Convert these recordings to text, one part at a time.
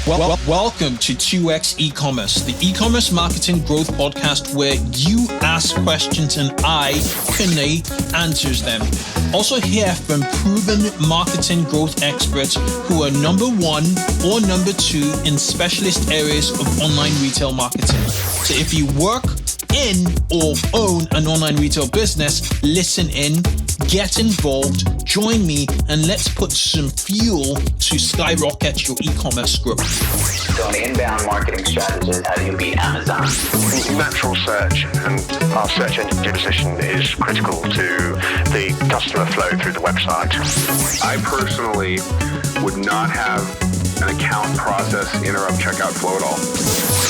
Welcome to 2X eCommerce, the e-commerce marketing growth podcast where you ask questions and I, Kunle, answers them. Also hear from proven marketing growth experts who are number one or number two in specialist areas of online retail marketing. So if you work in or own an online retail business, listen in, get involved, join me, and let's put some fuel to skyrocket your e-commerce growth. So an inbound marketing strategy is how do you beat Amazon? Natural search and our search engine position is critical to the customer flow through the website. I personally would not have an account process interrupt checkout flow at all.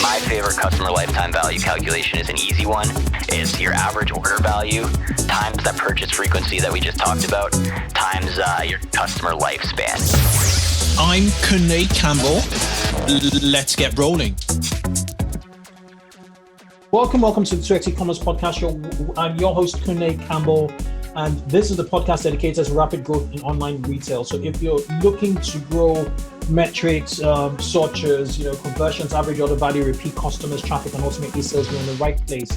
My favorite customer lifetime value calculation is an easy one. It's your average order value times that purchase frequency that we just talked about times your customer lifespan. I'm Kunle Campbell. Let's get rolling. Welcome to the 2X eCommerce podcast show. I'm your host, Kunle Campbell, and this is the podcast dedicated to rapid growth in online retail. So if you're looking to grow metrics, searches, conversions, average order value, repeat customers, traffic, and ultimately sales, you're in the right place.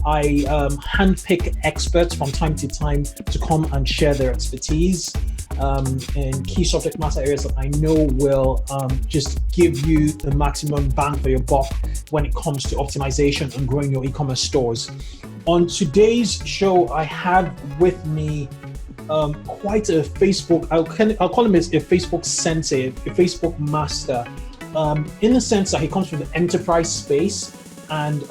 I handpick experts from time to time to come and share their expertise in key subject matter areas that I know will just give you the maximum bang for your buck when it comes to optimization and growing your e-commerce stores. On today's show, I have with me quite a Facebook, I'll call him a Facebook sensei, a Facebook master, in the sense that he comes from the enterprise space. And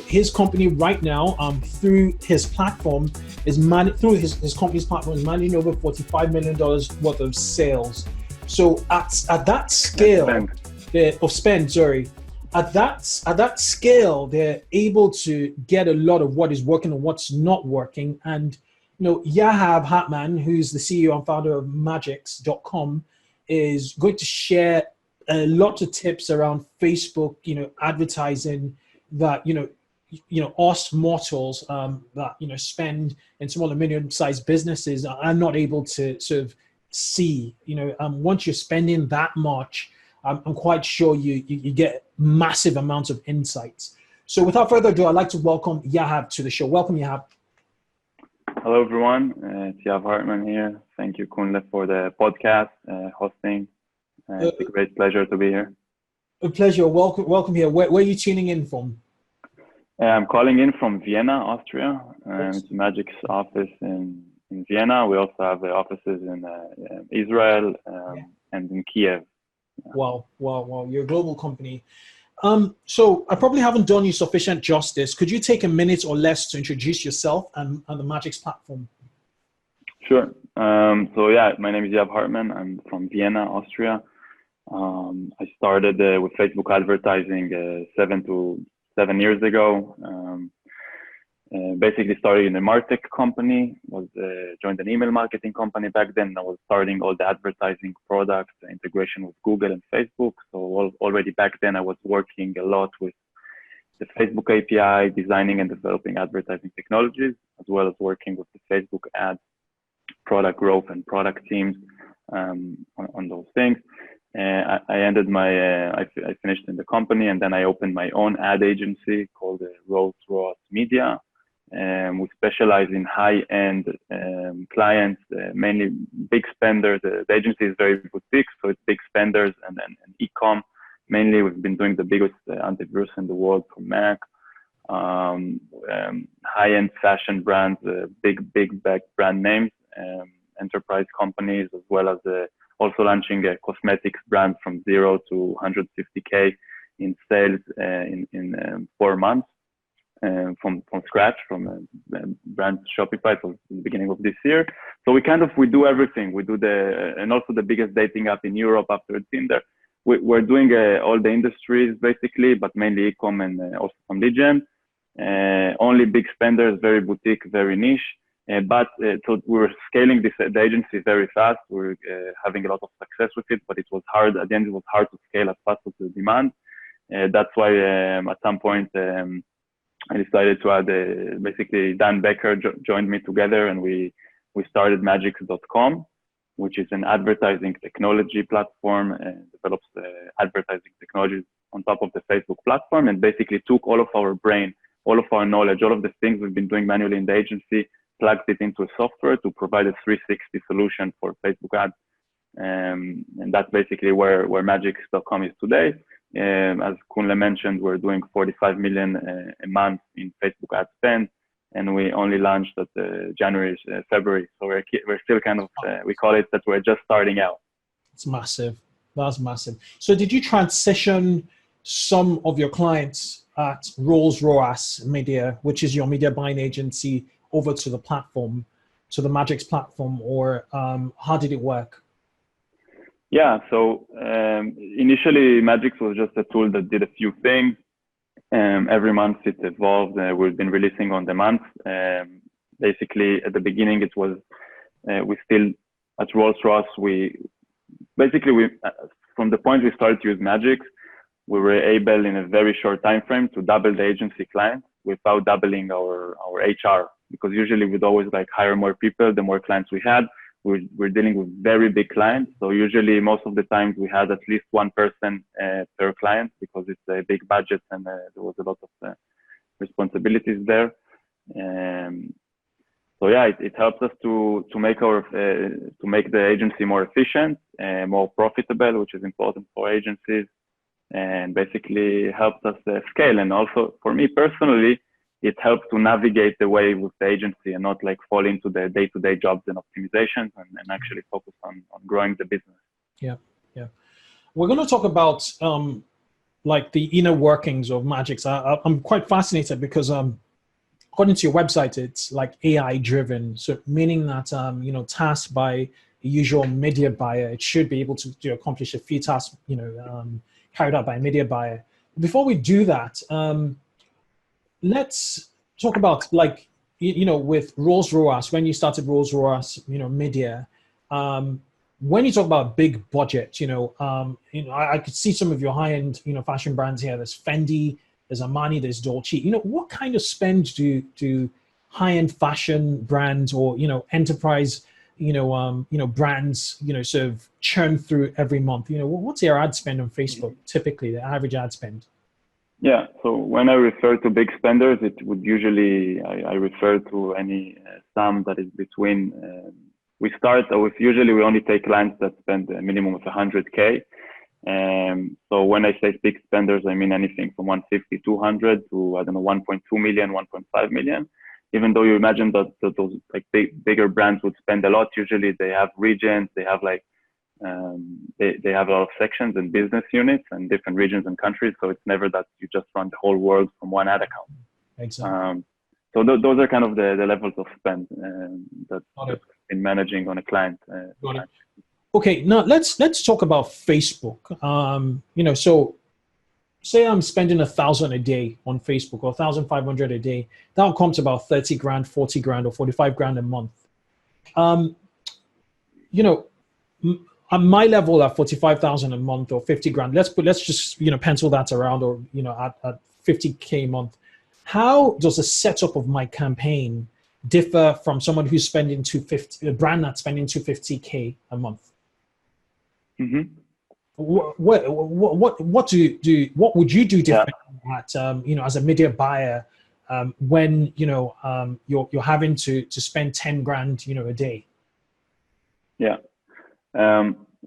his company right now, through his platform, is through his company's platform is managing over $45 million worth of sales. So at that scale of spend, at that scale, they're able to get a lot of what is working and what's not working. And Yahab Hartman, who's the CEO and founder of Magix.com, is going to share a lot of tips around Facebook, advertising that, us mortals that, spend in small and medium-sized businesses are not able to sort of see. Once you're spending that much, I'm quite sure you get massive amounts of insights. So without further ado, I'd like to welcome Yahab to the show. Welcome, Yahab. Hello, everyone. It's Yahab Hartman here. Thank you, Kunle, for the podcast hosting. It's a great pleasure to be here. A pleasure. Welcome here. Where are you tuning in from? I'm calling in from Vienna, Austria. It's Magic's office in Vienna. We also have offices in Israel and in Kiev. Wow. You're a global company. So I probably haven't done you sufficient justice. Could you take a minute or less to introduce yourself and the Magix platform? Sure. My name is Yahab Hartman. I'm from Vienna, Austria. I started with Facebook advertising 7 years ago. Basically started in a MarTech company, joined an email marketing company back then. I was starting all the advertising products, integration with Google and Facebook. So already back then I was working a lot with the Facebook API, designing and developing advertising technologies, as well as working with the Facebook ads, product growth and product teams on those things. I finished in the company, and then I opened my own ad agency called Rolls Royce Media. We specialize in high-end clients, mainly big spenders. The agency is very boutique, so it's big spenders and e-com. Mainly, we've been doing the biggest antivirus in the world for Mac. High-end fashion brands, big brand names, enterprise companies, as well as also launching a cosmetics brand from 0 to 150K in sales in 4 months from scratch, from brand Shopify from the beginning of this year. So we do everything. We do and also the biggest dating app in Europe after Tinder. We're doing all the industries basically, but mainly e-com and also some lead gen. Only big spenders, very boutique, very niche. So we're scaling the agency very fast. We're having a lot of success with it, but it was hard. At the end, it was hard to scale as fast as the demand. That's why at some point I decided to add basically Dan Becker joined me together, and we started Magix.com, which is an advertising technology platform and develops advertising technologies on top of the Facebook platform, and basically took all of our brain, all of our knowledge, all of the things we've been doing manually in the agency, plugged it into a software to provide a 360 solution for Facebook ads. And that's basically where Magix.com is today. As Kunle mentioned, we're doing 45 million a month in Facebook ad spend, and we only launched at February. So we're still kind of, we call it that we're just starting out. It's massive. That's massive. So did you transition some of your clients at Rolls-Royce Media, which is your media buying agency, over to the platform, to the Magix platform, or how did it work? Yeah, so initially Magix was just a tool that did a few things. Every month it evolved. We've been releasing on demand. Basically, at the beginning, it was we still at Rolls-Royce. From the point we started to use Magix, we were able in a very short time frame to double the agency clients without doubling our HR. Because usually we'd always like hire more people the more clients we had. We're dealing with very big clients. So usually most of the times we had at least one person per client because it's a big budget and there was a lot of responsibilities there. So yeah, it helps us to make the agency more efficient and more profitable, which is important for agencies, and basically helps us scale. And also for me personally, it helps to navigate the way with the agency and not like fall into the day-to-day jobs and optimizations and actually focus on growing the business. Yeah, yeah. We're going to talk about like the inner workings of Magix. I'm quite fascinated because according to your website, it's like AI driven. So meaning that, tasked by a usual media buyer, it should be able to accomplish a few tasks, carried out by a media buyer. Before we do that, let's talk about like, with Rolls-Royce, when you started Rolls-Royce, Media, when you talk about big budget, I could see some of your high-end, fashion brands here. There's Fendi, there's Armani, there's Dolce. What kind of spend do high-end fashion brands or, enterprise, brands, sort of churn through every month? What's your ad spend on Facebook, typically, the average ad spend? Yeah, so when I refer to big spenders, it would usually, I refer to any sum that is between, we start with, usually we only take clients that spend a minimum of 100K. So when I say big spenders, I mean anything from 150, 200 to, 1.2 million, 1.5 million. Even though you imagine that those like bigger brands would spend a lot, usually they have regions, they have like, they have a lot of sections and business units and different regions and countries. So it's never that you just run the whole world from one ad account. Exactly. So those are kind of the levels of spend that I've been managing on a client. Okay, now let's talk about Facebook. So say I'm spending 1,000 a day on Facebook or 1,500 a day. That'll come to about 30 grand, 40 grand, or 45 grand a month. At my level at 45,000 a month or 50 grand, let's just, pencil that around, or, at 50K a month. How does the setup of my campaign differ from someone who's spending a brand that's spending 250K a month? Mm-hmm. What would you do differently at, as a media buyer, when, you're having to spend 10 grand, a day? Yeah.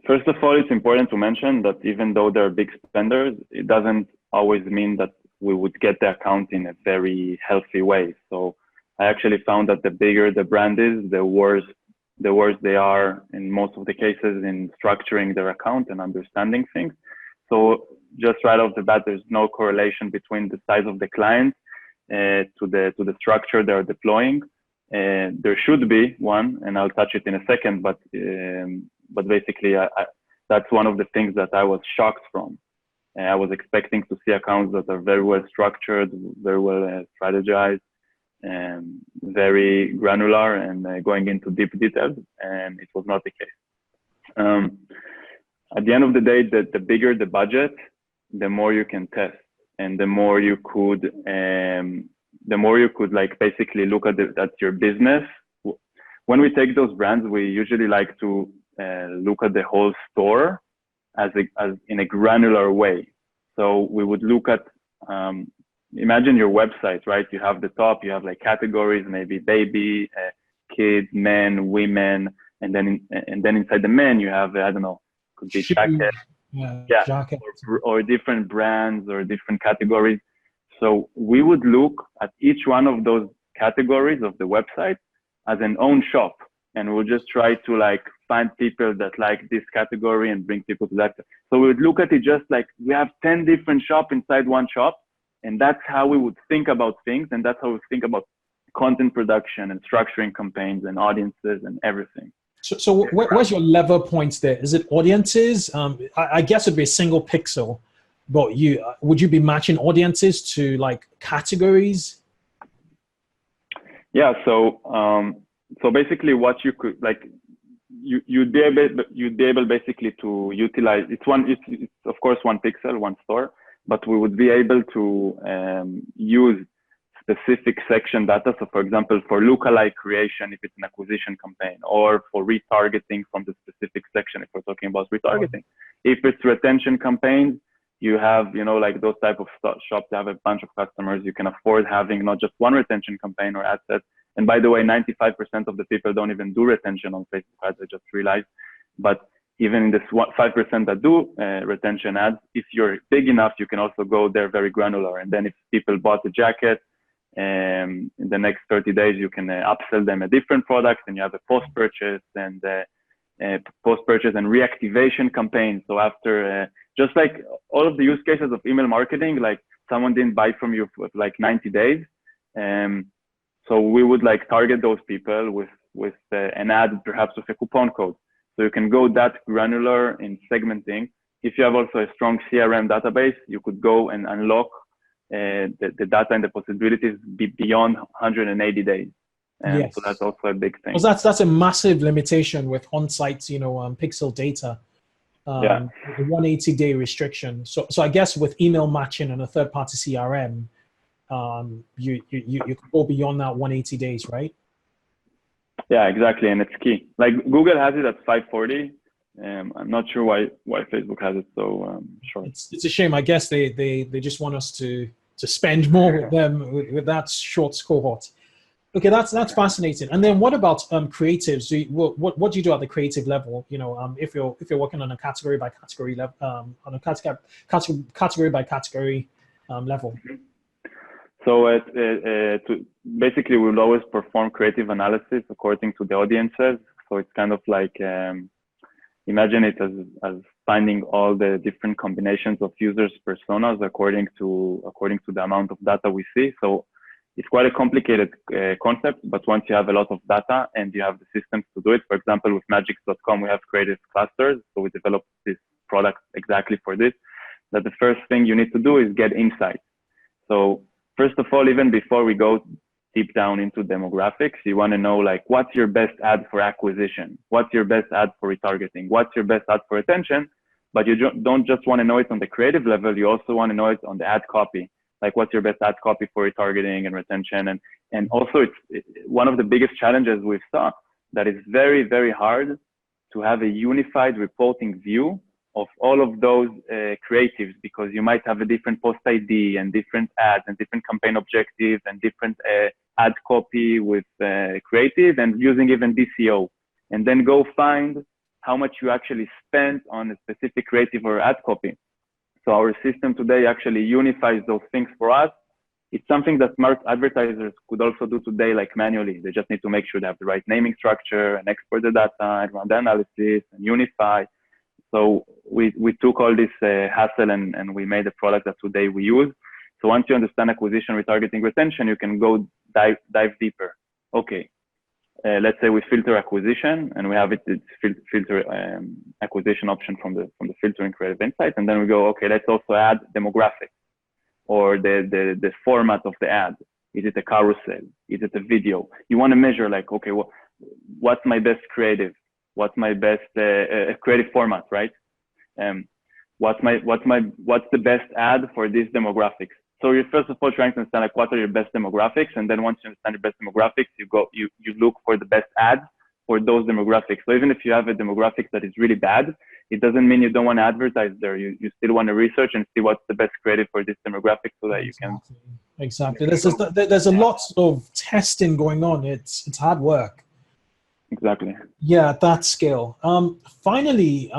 First of all, it's important to mention that even though they're big spenders, it doesn't always mean that we would get the account in a very healthy way. So I actually found that the bigger the brand is, the worse they are in most of the cases in structuring their account and understanding things. So just right off the bat, there's no correlation between the size of the client to the structure they're deploying. There should be one, and I'll touch it in a second, but basically that's one of the things that I was shocked from. I was expecting to see accounts that are very well structured, very well strategized, and very granular and going into deep details, and it was not the case. At the end of the day, the bigger the budget, the more you can test, and the more you could like basically look at your business. When we take those brands, we usually like to look at the whole store as in a granular way. So we would look at, imagine your website, right? You have the top, you have like categories, maybe baby, kids, men, women, and then inside the men you have, I don't know, could be jacket, jacket, or different brands or different categories. So we would look at each one of those categories of the website as an own shop, and we'll just try to like find people that like this category and bring people to that. So we would look at it just like we have 10 different shops inside one shop, and that's how we would think about things, and that's how we think about content production and structuring campaigns and audiences and everything. So where's your lever points there? Is it audiences? I guess it'd be a single pixel, but would you be matching audiences to like categories? Yeah. So basically, what you could like, you'd be able basically to utilize. It's of course 1 pixel, 1 store, but we would be able to use specific section data. So for example, for lookalike creation, if it's an acquisition campaign, or for retargeting from the specific section, if we're talking about retargeting. If it's retention campaigns, you have, like those type of shops that have a bunch of customers. You can afford having not just one retention campaign or ad set. And by the way, 95% of the people don't even do retention on Facebook ads, I just realized. But even in this 5% that do retention ads, if you're big enough, you can also go there very granular. And then if people bought a jacket, in the next 30 days, you can upsell them a different product, and you have a post-purchase and reactivation campaign. So after, just like all of the use cases of email marketing, like someone didn't buy from you for like 90 days. So we would like target those people with an ad, perhaps with a coupon code. So you can go that granular in segmenting. If you have also a strong CRM database, you could go and unlock the data and the possibilities beyond 180 days. Yes. So that's also a big thing. Well, that's a massive limitation with on-site, pixel data. The 180-day restriction. So I guess with email matching and a third-party CRM, you could go beyond that 180 days, right? Yeah, exactly, and it's key. Like Google has it at 540. I'm not sure why Facebook has it so short. It's a shame. I guess they just want us to spend more with them with that short cohort. Okay, that's fascinating. And then what about creatives? What do you do at the creative level? If you're working on a category by category level, on a category by category level. So basically, we'll always perform creative analysis according to the audiences. So it's kind of like imagine it as finding all the different combinations of users' personas according to the amount of data we see. So it's quite a complicated concept, but once you have a lot of data and you have the systems to do it, for example, with Magics.com, we have creative clusters. So we developed this product exactly for this, that the first thing you need to do is get insight. So first of all, even before we go deep down into demographics, you want to know like, what's your best ad for acquisition? What's your best ad for retargeting? What's your best ad for retention? But you don't just want to know it on the creative level. You also want to know it on the ad copy. Like, what's your best ad copy for retargeting and retention? And also it's one of the biggest challenges we've saw, that it's very, very hard to have a unified reporting view of all of those creatives, because you might have a different post ID and different ads and different campaign objectives and different ad copy with creative and using even DCO, and then go find how much you actually spent on a specific creative or ad copy. So our system today actually unifies those things for us. It's something that smart advertisers could also do today, like manually. They just need to make sure they have the right naming structure and export the data and run the analysis and unify. So we took all this hassle and we made a product that today we use. So once you understand acquisition, retargeting, retention, you can go dive deeper. Okay, let's say we filter acquisition and we have it's filter acquisition option from the filtering creative insights, and then we go, okay, let's also add demographics or the format of the ad. Is it a carousel? Is it a video? You want to measure like, okay, what's my best creative? What's my best creative format, right? What's the best ad for these demographics? So you're first of all trying to understand like what are your best demographics, and then once you understand your best demographics, you look for the best ads for those demographics. So even if you have a demographic that is really bad, it doesn't mean you don't want to advertise there. You still want to research and see what's the best creative for this demographic so that you can. Exactly. There's a lot of testing going on. It's hard work. Exactly. Yeah, at that scale. Finally,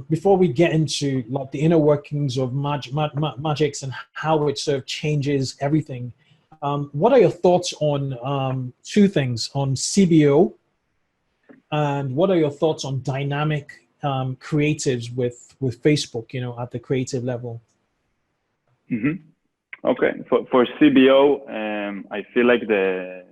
before we get into like the inner workings of Magix and how it sort of changes everything, what are your thoughts on two things, on CBO, and what are your thoughts on dynamic creatives with Facebook, you know, at the creative level? Mm-hmm. Okay, for CBO, I feel like the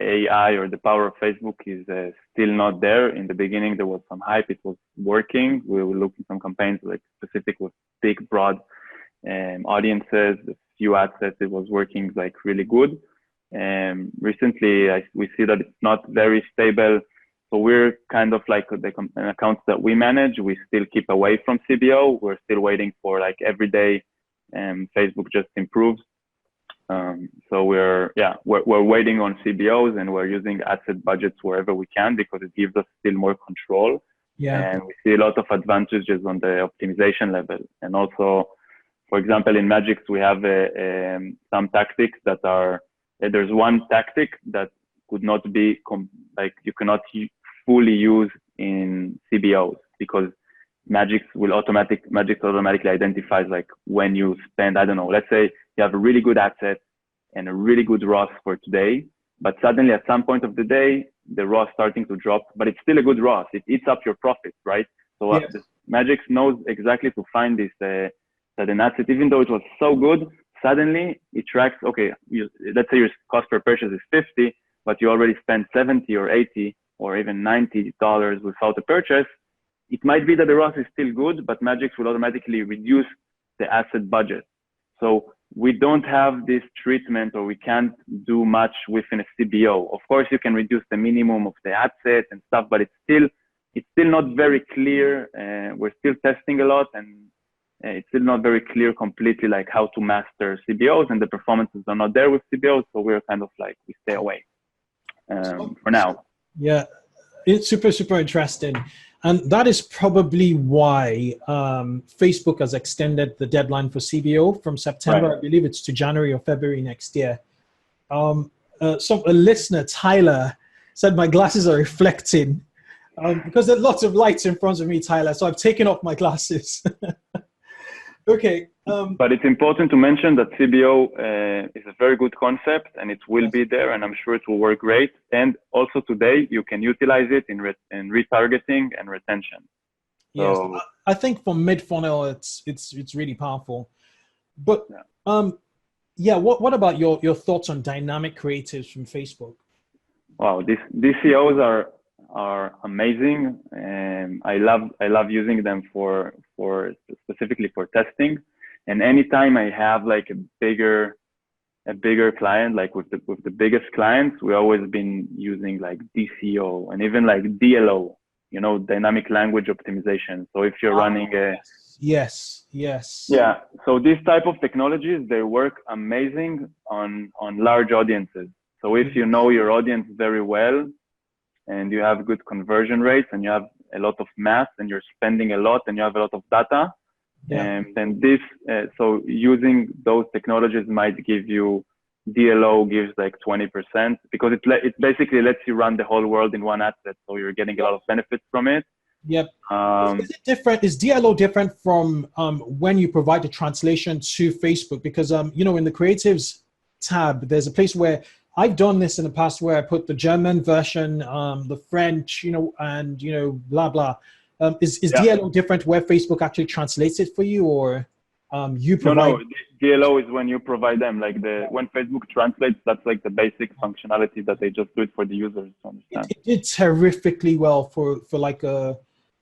AI or the power of Facebook is still not there. In the beginning, there was some hype. It was working. We were looking at some campaigns like specific with big, broad audiences, a few ad sets. It was working like really good. Recently, we see that it's not very stable. So we're kind of like the accounts that we manage. We still keep away from CBO. We're still waiting for like every day Facebook just improves. So we're waiting on CBOs, and we're using asset budgets wherever we can because it gives us still more control. Yeah. And we see a lot of advantages on the optimization level. And also, for example, in Magix, we have some tactics that are, there's one tactic that could not be, you cannot fully use in CBOs because Magix automatically identifies like when you spend, I don't know, let's say you have a really good asset and a really good ROAS for today, but suddenly at some point of the day, the ROAS starting to drop, but it's still a good ROAS. It eats up your profit, right? So yes. Magix knows exactly to find this, that an asset, even though it was so good, suddenly it tracks, okay, let's say your cost per purchase is 50, but you already spent 70 or 80 or even $90 without a purchase. It might be that the ROAS is still good, but Magix will automatically reduce the asset budget. So we don't have this treatment, or we can't do much within a CBO. Of course, you can reduce the minimum of the asset and stuff, but it's still not very clear. We're still testing a lot, and it's still not very clear completely like how to master CBOs, and the performances are not there with CBOs. So we're kind of like, we stay away for now. Yeah, it's super, super interesting. And that is probably why Facebook has extended the deadline for CBO from September, right. I believe it's to January or February next year. So a listener, Tyler, said my glasses are reflecting because there's lots of lights in front of me, Tyler. So I've taken off my glasses. Okay. But it's important to mention that CBO is a very good concept, and it will be there, and I'm sure it will work great. And also today, you can utilize it in retargeting and retention. Yes, so, I think for mid-funnel, it's really powerful. But yeah, what about your thoughts on dynamic creatives from Facebook? Wow, these DCOs are amazing, and I love using them for specifically for testing. And anytime I have like a bigger client, like with the biggest clients, we always been using like DCO and even like DLO, you know, dynamic language optimization. So if you're running a yes. Yeah. So these type of technologies, they work amazing on large audiences. So if you know your audience very well, and you have good conversion rates, and you have a lot of math, and you're spending a lot, and you have a lot of data, and then so using those technologies might give you, DLO gives like 20%, because it basically lets you run the whole world in one asset, so you're getting a lot of benefits from it. Yep. Is it different? Is DLO different from when you provide the translation to Facebook? Because you know, in the creatives tab, there's a place where I've done this in the past where I put the German version, the French, you know, and, you know, blah, blah. Is DLO different where Facebook actually translates it for you, or you provide? No, DLO is when you provide them, like when Facebook translates, that's like the basic functionality that they just do it for the users to understand. It did terrifically well for like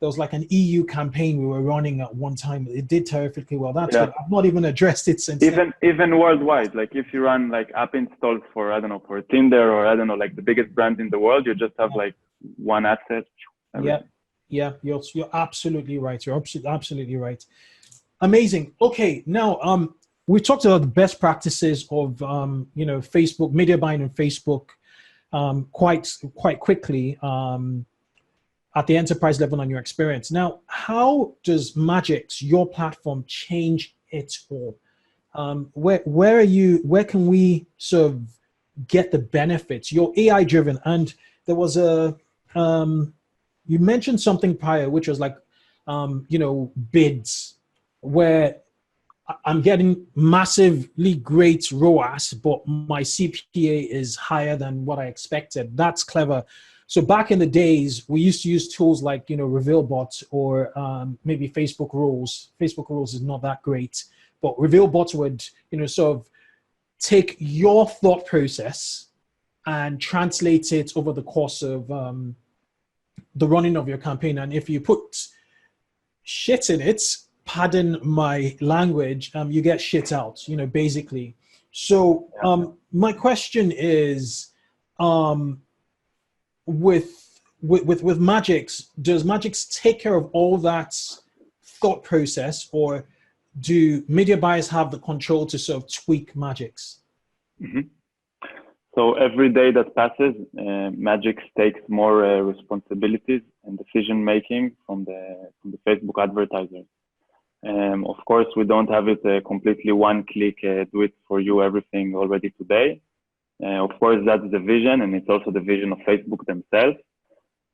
there was like an EU campaign we were running at one time. It did terrifically well. That's good. I've not even addressed it since. Even worldwide, like if you run like app installs for, I don't know, for Tinder, or I don't know, like the biggest brand in the world, you just have like one asset. Yeah, you're absolutely right. You're absolutely right. Amazing. Okay, now we talked about the best practices of you know, Facebook media buying and Facebook quite quickly. at the enterprise level on your experience. Now, how does Magix, your platform, change it all? Where can we sort of get the benefits? You're AI driven, and there was you mentioned something prior, which was like, bids, where I'm getting massively great ROAS, but my CPA is higher than what I expected. That's clever. So back in the days, we used to use tools like, RevealBot or maybe Facebook rules. Facebook rules is not that great, but RevealBot would, sort of take your thought process and translate it over the course of the running of your campaign. And if you put shit in it, pardon my language, you get shit out, basically. So my question is, with Magix, does Magix take care of all that thought process, or do media buyers have the control to sort of tweak Magix? Mm-hmm. So every day that passes, Magix takes more responsibilities and decision making from the Facebook advertisers. Of course, we don't have it completely one click, do it for you, everything already today. Of course, that's the vision, and it's also the vision of Facebook themselves.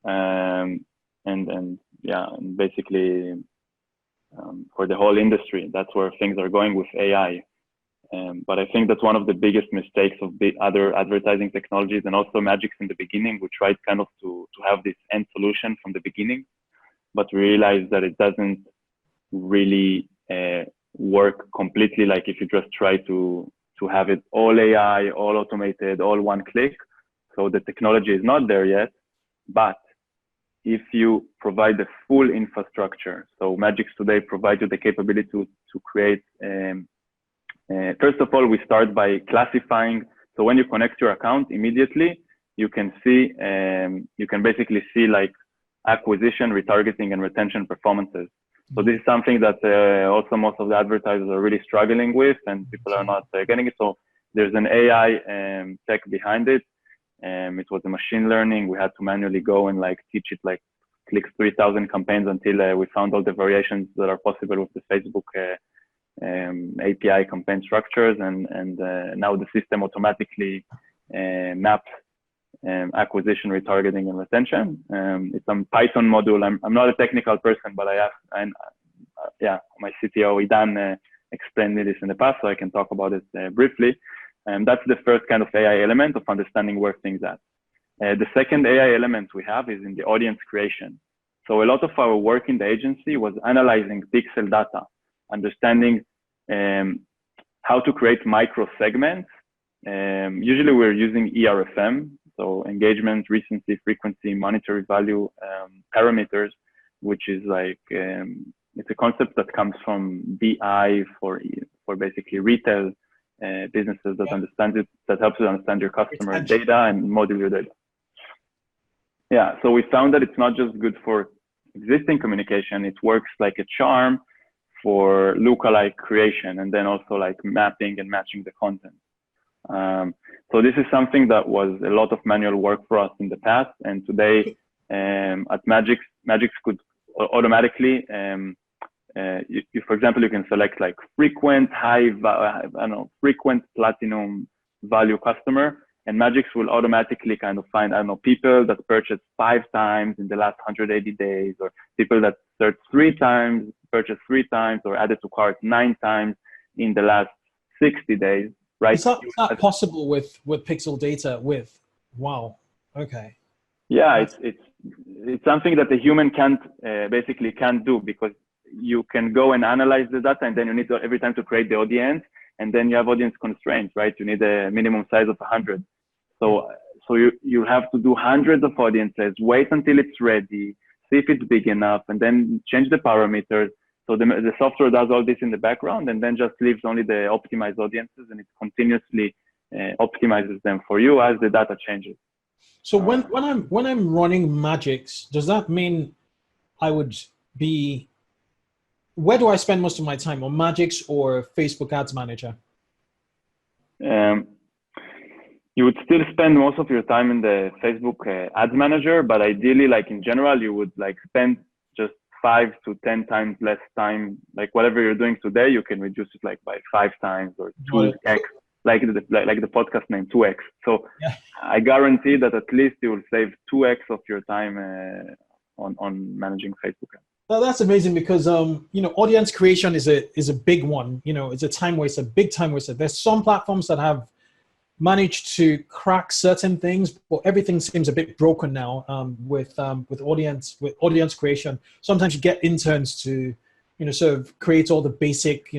And basically for the whole industry, that's where things are going with AI. But I think that's one of the biggest mistakes of the other advertising technologies, and also Magix in the beginning. We tried kind of to have this end solution from the beginning, but we realized that it doesn't really work completely. Like if you just try to have it all AI, all automated, all one click. So the technology is not there yet, but if you provide the full infrastructure, so Magix today provides you the capability to create, first of all, we start by classifying. So when you connect your account immediately, you can see, you can basically see like acquisition, retargeting, and retention performances. So this is something that also most of the advertisers are really struggling with, and people are not getting it. So there's an AI tech behind it. It was a machine learning. We had to manually go and like teach it, like click 3,000 campaigns until we found all the variations that are possible with the Facebook API campaign structures. And now the system automatically maps acquisition, retargeting, and retention. It's a Python module. I'm not a technical person, but I asked, my CTO, Idan, explained me this in the past, so I can talk about it briefly. That's the first kind of AI element of understanding where things are. The second AI element we have is in the audience creation. So a lot of our work in the agency was analyzing pixel data, understanding how to create micro segments. Usually we're using ERFM, so engagement, recency, frequency, monetary value parameters, which is like, it's a concept that comes from BI for basically retail businesses that understand it, that helps you understand your customer data and model your data. Yeah, so we found that it's not just good for existing communication, it works like a charm for lookalike creation, and then also like mapping and matching the content. So this is something that was a lot of manual work for us in the past, and today at Magix could automatically, for example, you can select like frequent, frequent platinum value customer, and Magix will automatically kind of find, people that purchased 5 times in the last 180 days, or people that searched 3 times, purchased 3 times, or added to cart 9 times in the last 60 days. Right. Is that possible with pixel data? Wow. Okay. Yeah, it's something that the human can't do, because you can go and analyze the data, and then you need to, every time to create the audience, and then you have audience constraints, right? You need a minimum size of 100. So you have to do hundreds of audiences, wait until it's ready, see if it's big enough, and then change the parameters. So the software does all this in the background, and then just leaves only the optimized audiences, and it continuously optimizes them for you as the data changes. So when I'm running Magix, does that mean I would be? Where do I spend most of my time, on Magix or Facebook Ads Manager? you would still spend most of your time in the Facebook ads manager, but ideally, like in general, you would like spend just 5 to 10 times less time. Like whatever you're doing today, you can reduce it like by 5 times or 2x, like the podcast name, 2x. So Yeah. I guarantee that at least you will save 2x of your time on managing Facebook ads. Well, that's amazing because audience creation is a big one. It's a time waster, big time waster. There's some platforms that have managed to crack certain things, but everything seems a bit broken now with audience creation. Sometimes you get interns to sort of create all the basic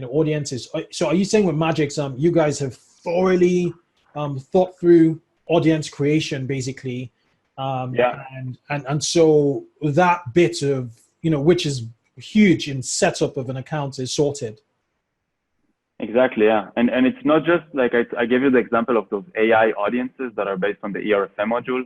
audiences. So are you saying with Magix, you guys have thoroughly thought through audience creation basically? And so that bit of which is huge in setup of an account is sorted. Exactly, yeah. And it's not just like I gave you the example of those AI audiences that are based on the ERFM module.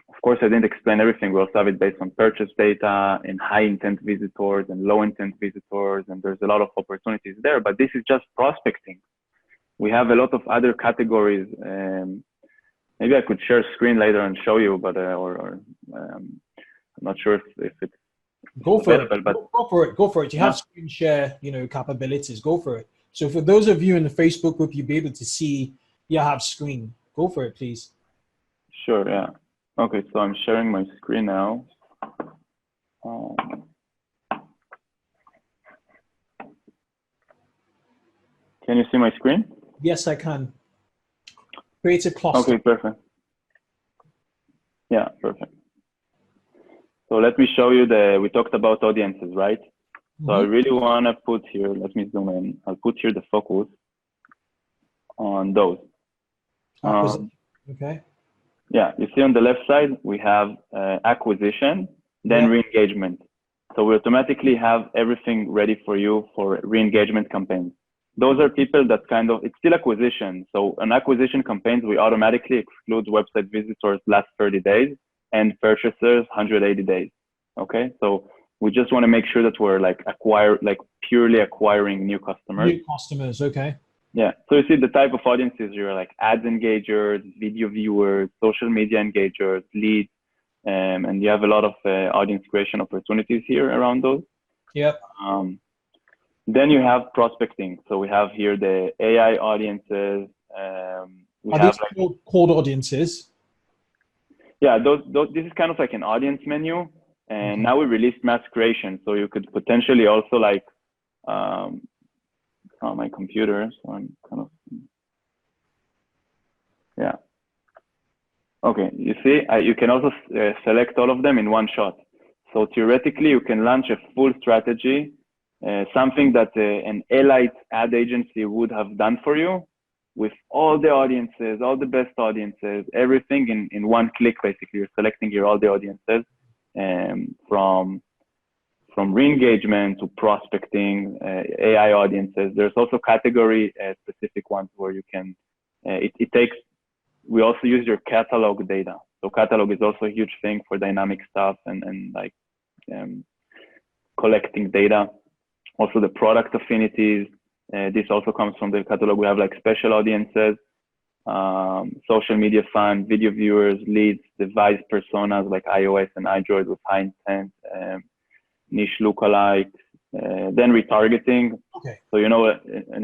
Of course, I didn't explain everything. We also have it based on purchase data and high intent visitors and low intent visitors. And there's a lot of opportunities there, but this is just prospecting. We have a lot of other categories. Maybe I could share a screen later and show you, but I'm not sure if it's Go for available, it. but Go for it. You have screen share, capabilities. Go for it. So for those of you in the Facebook group, you'll be able to see you have screen. Go for it, please. Sure. Yeah. Okay. So I'm sharing my screen now. Can you see my screen? Yes, I can. Create a cluster. Okay. Perfect. Yeah. Perfect. So let me show you we talked about audiences, right? So I really want to put here, let me zoom in. I'll put here the focus on those. Okay. Yeah, you see on the left side, we have acquisition, then re-engagement. So we automatically have everything ready for you for re-engagement campaigns. Those are people that it's still acquisition. So on acquisition campaigns, we automatically exclude website visitors last 30 days. And purchasers 180 days. Okay, so we just want to make sure that we're purely acquiring new customers. New customers, okay. Yeah. So you see the type of audiences you're like ads engagers, video viewers, social media engagers, leads, and you have a lot of audience creation opportunities here around those. Yep. Then you have prospecting. So we have here the AI audiences. Are these cold audiences? Yeah, this is kind of like an audience menu, and now we released mass creation, so you could potentially also on my computer, so I'm kind of, yeah. Okay, you see, you can also select all of them in one shot. So theoretically, you can launch a full strategy, something that an elite ad agency would have done for you, with all the audiences, all the best audiences, everything in one click, basically. You're selecting here all the audiences, from re-engagement to prospecting, AI audiences. There's also category specific ones where you can, we also use your catalog data. So catalog is also a huge thing for dynamic stuff and collecting data. Also the product affinities. This also comes from the catalog. We have special audiences, social media fans, video viewers, leads, device personas like iOS and Android with high intent, niche lookalikes, then retargeting. Okay. So, in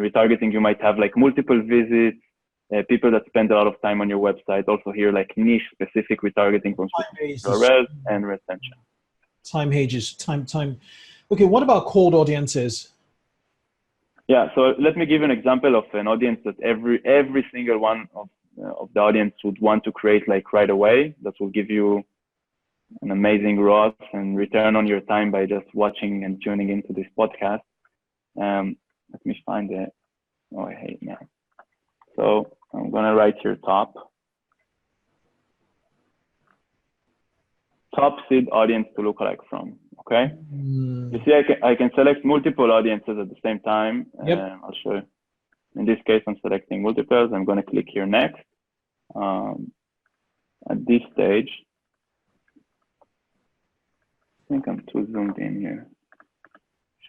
retargeting, you might have multiple visits, people that spend a lot of time on your website. Also here, niche specific retargeting from URLs and retention. Time. Okay, what about cold audiences? Yeah, so let me give you an example of an audience that every single one of the audience would want to create right away. That will give you an amazing ROAS and return on your time by just watching and tuning into this podcast. Let me find it. Oh, I hate now. So I'm gonna write here top seed audience to look from. Okay. You see, I can select multiple audiences at the same time. Yep. I'll show you. In this case, I'm selecting multiples. I'm going to click here next. At this stage, I think I'm too zoomed in here.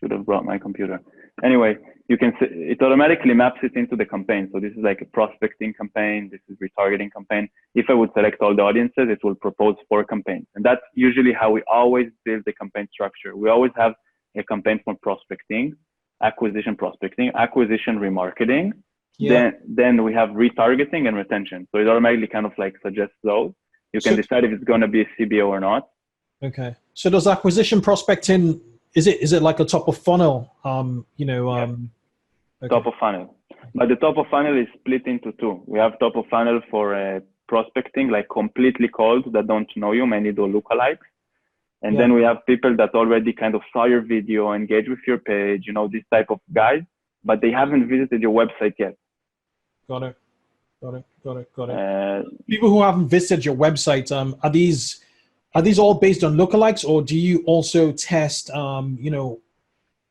should have brought my computer. Anyway, it automatically maps it into the campaign. So this is like a prospecting campaign. This is retargeting campaign. If I would select all the audiences, it will propose 4 campaigns. And that's usually how we always build the campaign structure. We always have a campaign for prospecting, acquisition remarketing. Yeah. Then we have retargeting and retention. So it automatically kind of like suggests those. You can decide if it's going to be a CBO or not. Okay. So does acquisition prospecting, is it like a top of funnel? Okay. Top of funnel. But the top of funnel is split into 2. We have top of funnel for prospecting, like completely cold, that don't know you, many do lookalikes. And then we have people that already kind of saw your video, engage with your page, this type of guys, but they haven't visited your website yet. Got it. People who haven't visited your website, are these all based on lookalikes, or do you also test,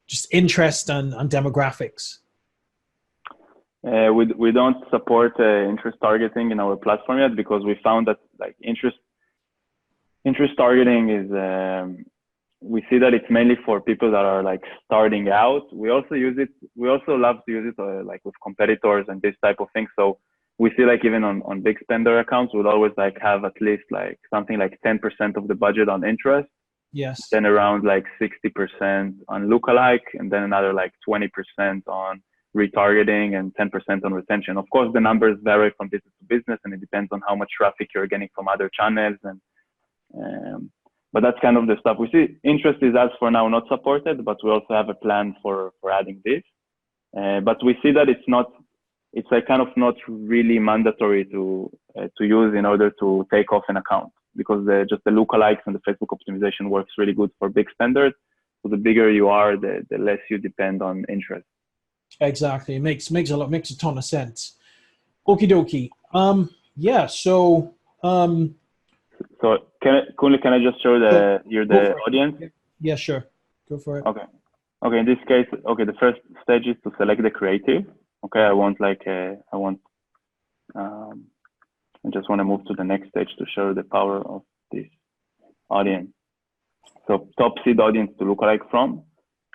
just interest and demographics? We don't support interest targeting in our platform yet, because we found that like interest targeting is, we see that it's mainly for people that are like starting out. We also love to use it like with competitors and this type of thing. So we see like even on big spender accounts, we'll always like have at least like something like 10% of the budget on interest. Yes. Then around like 60% on lookalike, and then another like 20% on retargeting and 10% on retention. Of course, the numbers vary from business to business, and it depends on how much traffic you're getting from other channels. But that's kind of the stuff. We see interest is as for now not supported, but we also have a plan for adding this. But we see that it's like kind of not really mandatory to use in order to take off an account, because just the lookalikes and the Facebook optimization works really good for big spenders. So the bigger you are, the less you depend on interest. Exactly. It makes a ton of sense. Okie dokie. Yeah. So. So can I just show the audience? Yeah, sure. Go for it. Okay. In this case, the first stage is to select the creative. Okay. I just want to move to the next stage to show the power of this audience. So top seed audience to look like from.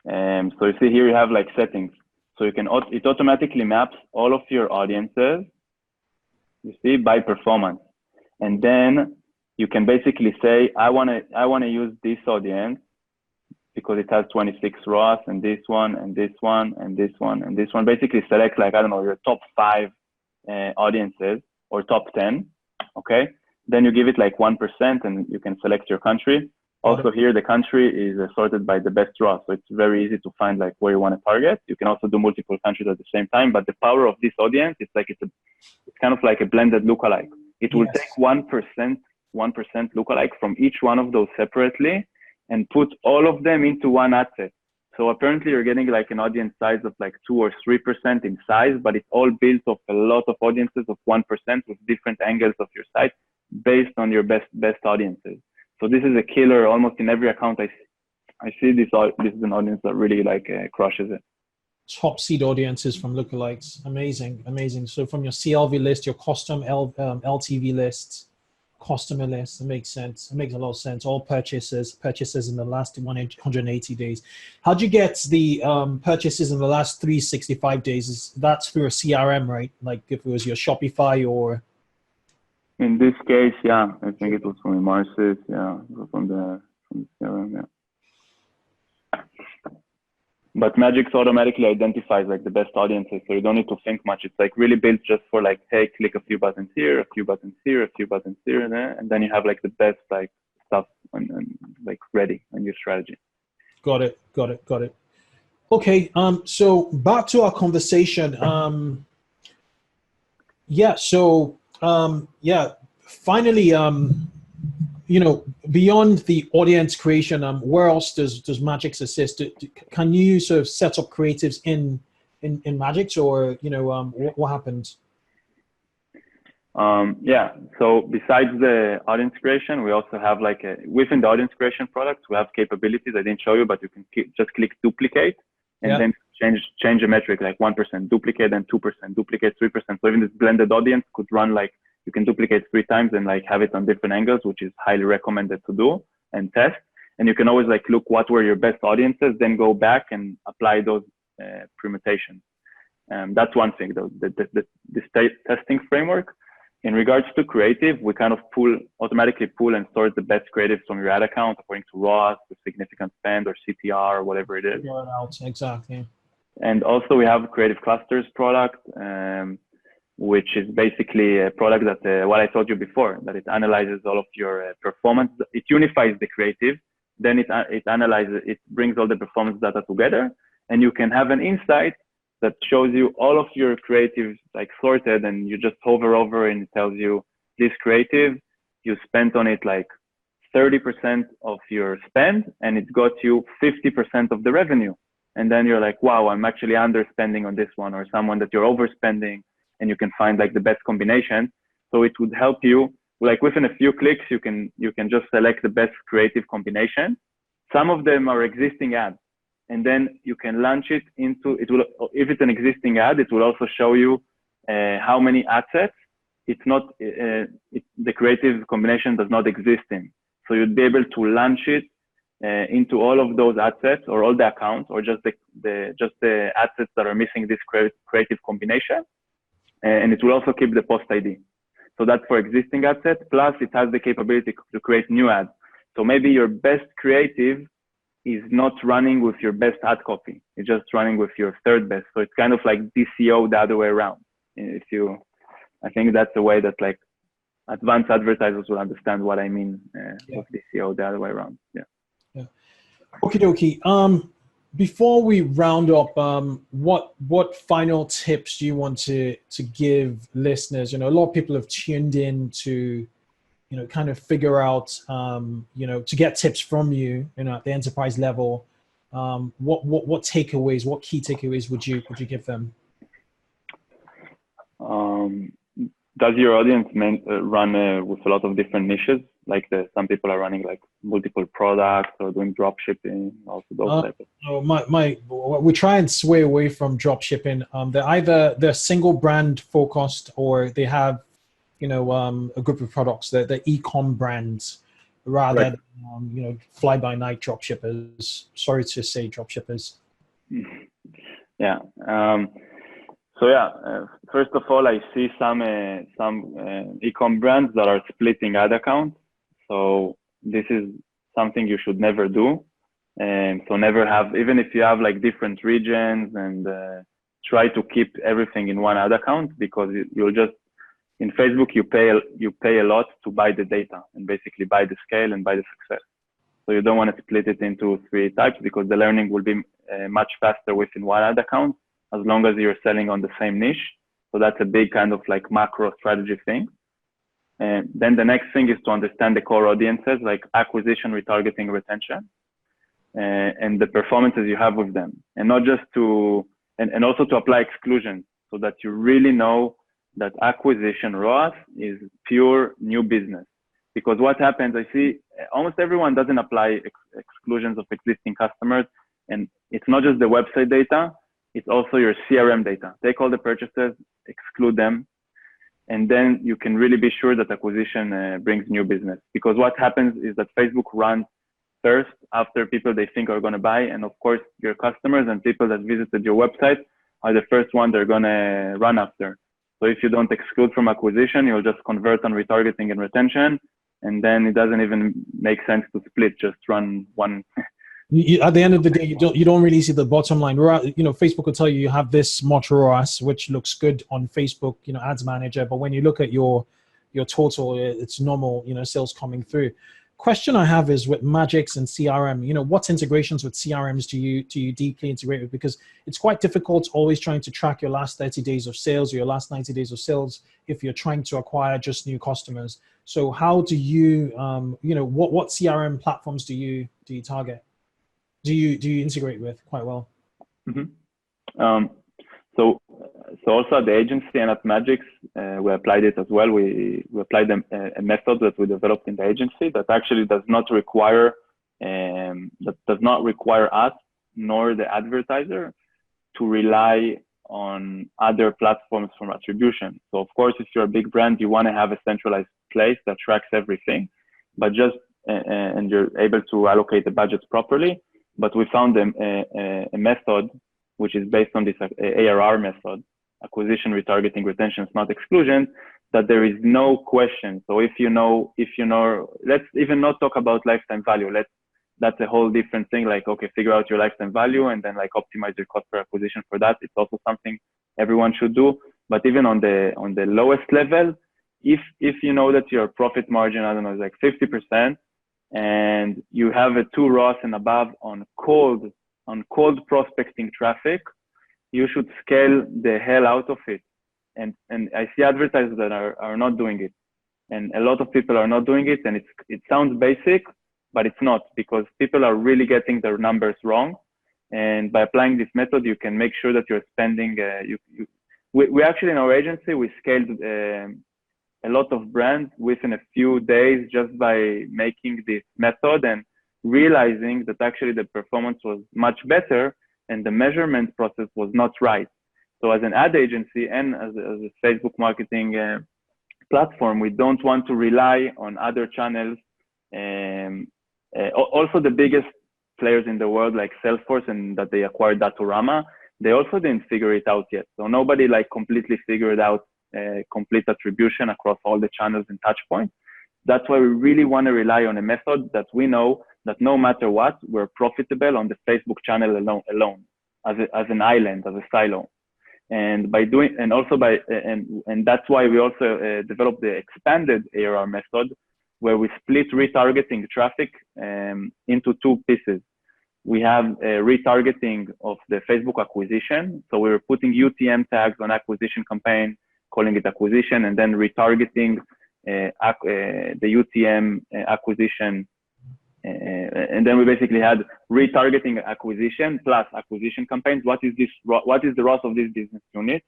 So you see here you have like settings. So it automatically maps all of your audiences, you see, by performance. And then you can basically say, I want to use this audience because it has 26 ROAS, and this one, and this one, and this one, and this one. Basically select like, I don't know, your top 5 audiences or top 10, okay? Then you give it like 1% and you can select your country. Also here, the country is sorted by the best ROAS. So it's very easy to find like where you want to target. You can also do multiple countries at the same time, but the power of this audience is like, it's kind of like a blended lookalike. It will take 1% lookalike from each one of those separately and put all of them into one ad set. So apparently you're getting like an audience size of like 2 or 3% in size, but it's all built of a lot of audiences of 1% with different angles of your site based on your best audiences. So this is a killer almost in every account I see. This is an audience that really like crushes it. Top seed audiences from lookalikes. Amazing. So from your CLV list, your custom LTV lists, customer lists, it makes sense. It makes a lot of sense. All purchases in the last 180 days. How'd you get the purchases in the last 365 days? That's through a CRM, right? Like if it was your Shopify or... In this case, yeah, I think it was from eCommerce, yeah, from the CRM, yeah. But Magix automatically identifies like the best audiences, so you don't need to think much. It's like really built just for like, hey, click a few buttons here, a few buttons here, a few buttons here, and there, and then you have like the best like stuff and like ready on your strategy. Got it. Okay, so back to our conversation. Finally, beyond the audience creation, where else does Magix assist? Can you sort of set up creatives in Magix, or what happens? So besides the audience creation, we also have like within the audience creation product, we have capabilities I didn't show you, but you can just click duplicate and then change a metric like 1%, duplicate, and 2%, duplicate 3%. So even this blended audience could run like, you can duplicate 3 times and like have it on different angles, which is highly recommended to do and test. And you can always like look what were your best audiences, then go back and apply those permutations. That's one thing, though, the testing framework. In regards to creative, we kind of automatically pull and sort the best creatives from your ad account according to ROAS, with significant spend, or CTR, or whatever it is. Exactly. And also we have Creative Clusters product, which is basically a product that, what I told you before, that it analyzes all of your performance. It unifies the creative, then it analyzes, it brings all the performance data together, and you can have an insight that shows you all of your creatives like sorted, and you just hover over and it tells you this creative, you spent on it like 30% of your spend, and it got you 50% of the revenue. And then you're like, wow, I'm actually underspending on this one, or someone that you're overspending, and you can find like the best combination. So it would help you, like within a few clicks, you can just select the best creative combination. Some of them are existing ads, and then you can launch it into, it will, if it's an existing ad, it will also show you how many ad sets it's not, the creative combination does not exist in. So you'd be able to launch it into all of those ad sets, or all the accounts, or just the ad sets that are missing this creative combination. And it will also keep the post ID. So that's for existing ad sets, plus it has the capability to create new ads. So maybe your best creative is not running with your best ad copy. It's just running with your third best. So it's kind of like DCO the other way around. I think that's the way that like advanced advertisers will understand what I mean with DCO the other way around. Yeah. Okie dokie. Before we round up, what final tips do you want to give listeners? You know, a lot of people have tuned in to, you know, kind of figure out, you know, to get tips from you, you know, at the enterprise level. What takeaways, what key takeaways would you give them? Does your audience run with a lot of different niches? Like some people are running like multiple products or doing drop shipping, also those types of. No, we try and sway away from drop shipping. They're single brand focused, or they have, you know, a group of products that they're e-com brands, rather than you know, fly by night drop shippers. Sorry to say, drop shippers. Yeah. So yeah, first of all, I see some e-com brands that are splitting ad accounts. So this is something you should never do. And so never have, even if you have like different regions, and try to keep everything in one ad account, because you'll just, in Facebook, you pay a lot to buy the data and basically buy the scale and buy the success. So you don't want to split it into 3 types, because the learning will be much faster within one ad account, as long as you're selling on the same niche. So that's a big kind of like macro strategy thing. And then the next thing is to understand the core audiences, like acquisition, retargeting, retention, and the performances you have with them. And not just and also to apply exclusions, so that you really know that acquisition ROAS is pure new business. Because what happens, I see almost everyone doesn't apply exclusions of existing customers. And it's not just the website data, it's also your CRM data. Take all the purchases, exclude them, and then you can really be sure that acquisition brings new business. Because what happens is that Facebook runs first after people they think are going to buy. And of course, your customers and people that visited your website are the first one they're going to run after. So if you don't exclude from acquisition, you'll just convert on retargeting and retention. And then it doesn't even make sense to split, just run one. At the end of the day, you don't really see the bottom line. You know, Facebook will tell you have this much ROAS, which looks good on Facebook, you know, Ads Manager. But when you look at your total, it's normal, you know, sales coming through. Question I have is with Magix and CRM, you know, what integrations with CRMs do you deeply integrate with? Because it's quite difficult always trying to track your last 30 days of sales or your last 90 days of sales if you're trying to acquire just new customers. So how do you, you know, what CRM platforms do you target? Do you integrate with quite well? Mm-hmm. So also at the agency and at Magix, we applied it as well. We applied a method that we developed in the agency that actually does not require us nor the advertiser to rely on other platforms for attribution. So of course, if you're a big brand, you want to have a centralized place that tracks everything. But just and you're able to allocate the budgets properly. But we found a method which is based on this ARR method, acquisition, retargeting, retention, smart exclusion, that there is no question. So if you know, let's even not talk about lifetime value. That's a whole different thing. Like, okay, figure out your lifetime value and then like optimize your cost per acquisition for that. It's also something everyone should do. But even on the lowest level, if you know that your profit margin, I don't know, is like 50%, and you have a 2 ROAS and above on cold prospecting traffic, you should scale the hell out of it. And I see advertisers that are not doing it, and a lot of people are not doing it. And it sounds basic, but it's not, because people are really getting their numbers wrong. And by applying this method, you can make sure that you're spending. We actually, in our agency, we scaled a lot of brands within a few days just by making this method and realizing that actually the performance was much better and the measurement process was not right. So as an ad agency and as a Facebook marketing platform, we don't want to rely on other channels. Also, the biggest players in the world like Salesforce, and that they acquired Datorama, they also didn't figure it out yet. So nobody like completely figured out complete attribution across all the channels and touch points. That's why we really want to rely on a method that we know that no matter what, we're profitable on the Facebook channel alone as an island, as a silo. And by doing, and also by, and that's why we also developed the expanded ARR method, where we split retargeting traffic into 2 pieces. We have a retargeting of the Facebook acquisition. So we were putting UTM tags on acquisition campaign, calling it acquisition, and then retargeting the UTM acquisition. And then we basically had retargeting acquisition plus acquisition campaigns. What is the ROAS of this business unit?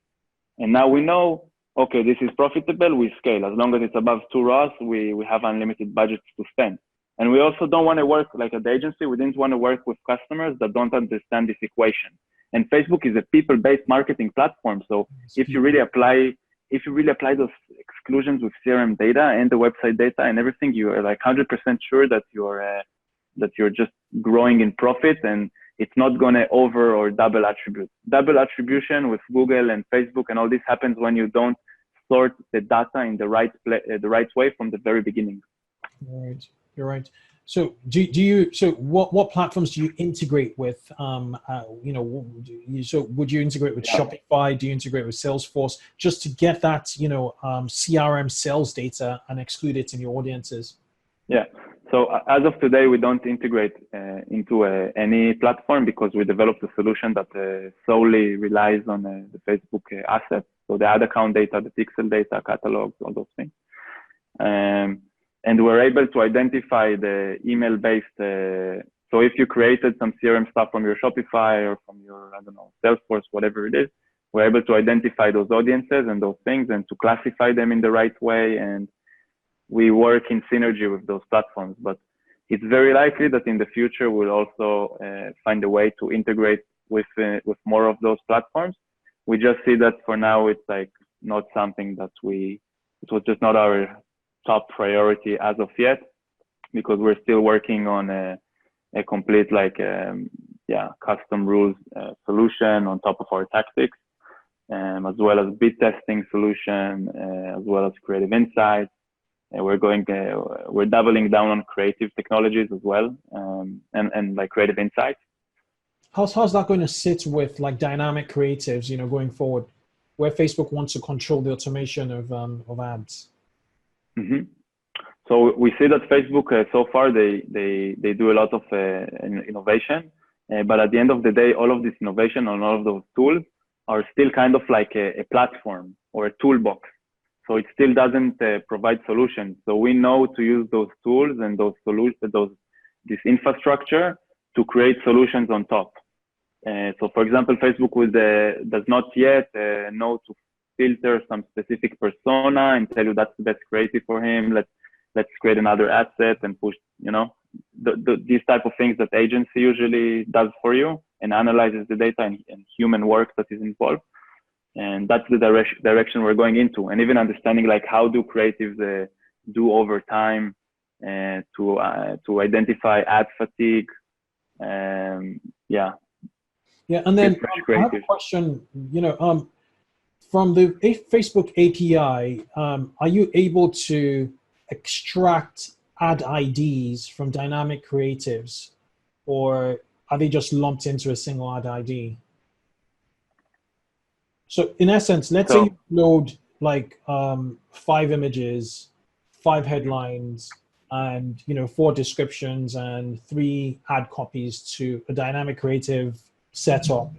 And now we know, okay, this is profitable, we scale. As long as it's above 2 ROAS, we have unlimited budgets to spend. And we also don't want to work like at the agency. We didn't want to work with customers that don't understand this equation. And Facebook is a people-based marketing platform. So if you really apply those exclusions with CRM data and the website data and everything, you are like 100% sure that you're just growing in profit, and it's not going to over or double attribute. Double attribution with Google and Facebook and all this happens when you don't sort the data in the right way from the very beginning. Right, you're right. So what platforms do you integrate with? So would you integrate with Shopify? Do you integrate with Salesforce just to get that, CRM sales data and exclude it in your audiences? Yeah. So as of today, we don't integrate into any platform because we developed a solution that solely relies on the Facebook assets. So the ad account data, the pixel data, catalogs, all those things. And we're able to identify the email-based. So if you created some CRM stuff from your Shopify or from your, Salesforce, whatever it is, we're able to identify those audiences and those things and to classify them in the right way. And we work in synergy with those platforms. But it's very likely that in the future, we'll also find a way to integrate with more of those platforms. We just see that for now, it's like not something that it was just not our top priority as of yet, because we're still working on a complete custom rules solution on top of our tactics, as well as bid testing solution, as well as creative insights. We're doubling down on creative technologies as well, and like creative insights. How's that going to sit with like dynamic creatives, going forward, where Facebook wants to control the automation of ads? Mm-hmm. So we see that Facebook so far they do a lot of innovation, but at the end of the day, all of this innovation on all of those tools are still kind of like a platform or a toolbox. So it still doesn't provide solutions. So we know to use those tools and this infrastructure to create solutions on top. So for example, Facebook does not yet know to filter some specific persona and tell you that's the best creative for him. Let's create another asset and push, these type of things that agency usually does for you and analyzes the data and human work that is involved. And that's the direction we're going into. And even understanding like how do creatives do over time to identify ad fatigue. Yeah. Yeah, and then I have a question. From the Facebook API, are you able to extract ad IDs from dynamic creatives, or are they just lumped into a single ad ID? So in essence, let's say you load like 5 images, 5 headlines, and 4 descriptions and 3 ad copies to a dynamic creative setup.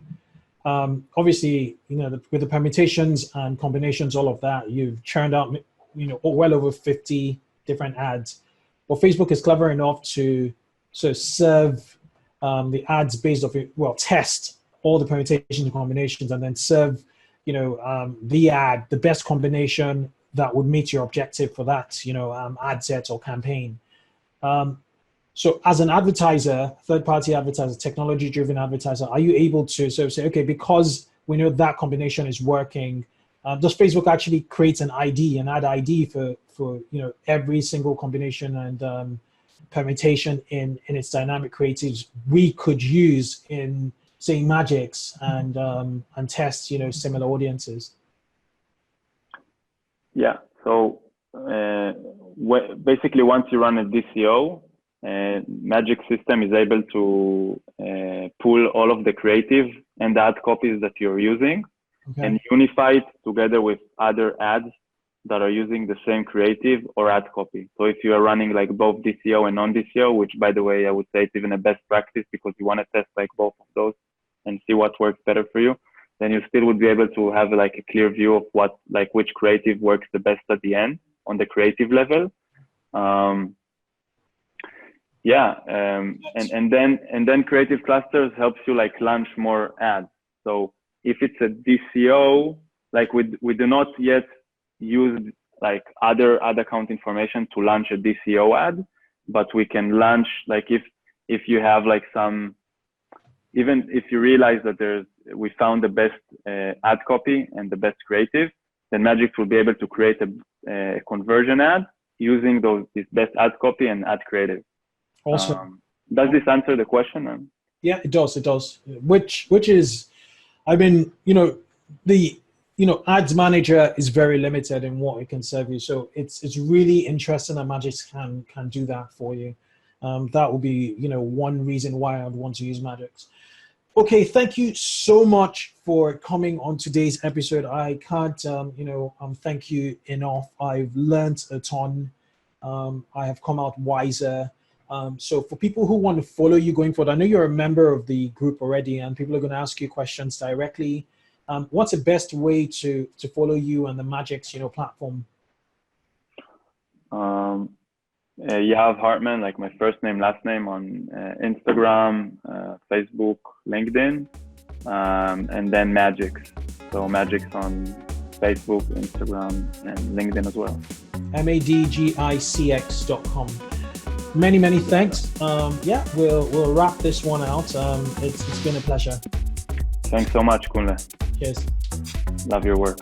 Obviously, with the permutations and combinations, all of that, you've churned out, well over 50 different ads. Well, Facebook is clever enough to sort of serve the ads based off it. Well, test all the permutations and combinations, and then serve, the best combination that would meet your objective for that, ad set or campaign. So as an advertiser, third-party advertiser, technology-driven advertiser, are you able to sort of say, okay, because we know that combination is working, does Facebook actually create an ID, an ad ID for every single combination and permutation in its dynamic creatives we could use in, say, Magix and test, similar audiences? Yeah. So basically, once you run a DCO, Magix system is able to pull all of the creative and ad copies that you're using, and unify it together with other ads that are using the same creative or ad copy. So if you are running like both DCO and non-DCO, which by the way, I would say it's even a best practice because you want to test like both of those and see what works better for you, then you still would be able to have like a clear view of which creative works the best at the end on the creative level. And then creative clusters helps you like launch more ads. So if it's a DCO, like we do not yet use like other ad account information to launch a DCO ad, but we can launch like if you have like some, even if you realize that we found the best ad copy and the best creative, then Magix will be able to create a conversion ad using this best ad copy and ad creative. Awesome. Does this answer the question? Yeah, it does. It does. Which is, the ads manager is very limited in what it can serve you. So it's really interesting that Magix can do that for you. That will be one reason why I'd want to use Magix. Okay, thank you so much for coming on today's episode. I can't thank you enough. I've learned a ton. I have come out wiser. So for people who want to follow you going forward, I know you're a member of the group already and people are going to ask you questions directly. What's the best way to follow you and the Magix, platform? Yahav Hartman, like my first name, last name on Instagram, Facebook, LinkedIn, and then Magix. So Magix on Facebook, Instagram, and LinkedIn as well. madgix.com. Many thanks. We'll wrap this one out. It's been a pleasure. Thanks so much, Kunle. Cheers. Love your work.